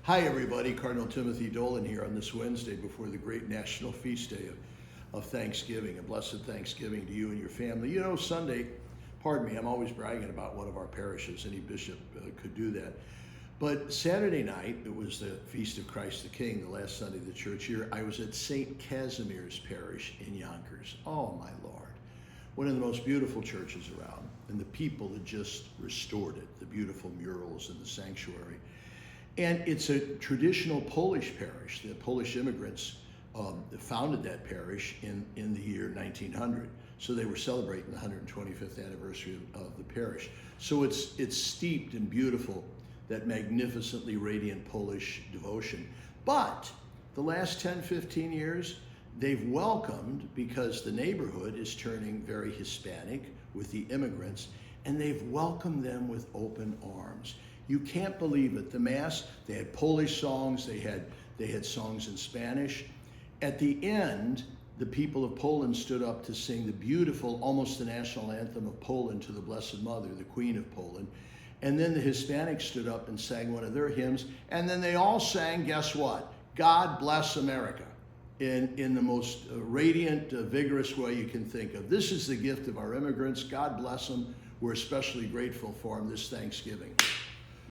Hi everybody, Cardinal Timothy Dolan here on this Wednesday before the great national feast day of Thanksgiving. A blessed Thanksgiving to you and your family. You know, Sunday, pardon me, I'm always bragging about one of our parishes. Any bishop could do that. But Saturday night, it was the Feast of Christ the King, the last Sunday of the church year. I was at St. Casimir's parish in Yonkers. Oh my Lord. One of the most beautiful churches around. And the people had just restored it, the beautiful murals in the sanctuary. And it's a traditional Polish parish. The Polish immigrants founded that parish in the year 1900. So they were celebrating the 125th anniversary of the parish. So it's steeped in beautiful, that magnificently radiant Polish devotion. But the last 10, 15 years, they've welcomed, because the neighborhood is turning very Hispanic with the immigrants, and they've welcomed them with open arms. You can't believe it. The Mass, they had Polish songs, they had songs in Spanish. At the end, the people of Poland stood up to sing the beautiful, almost the national anthem of Poland, to the Blessed Mother, the Queen of Poland. And then the Hispanics stood up and sang one of their hymns. And then they all sang, guess what? God Bless America, in the most radiant, vigorous way you can think of. This is the gift of our immigrants. God bless them. We're especially grateful for them this Thanksgiving.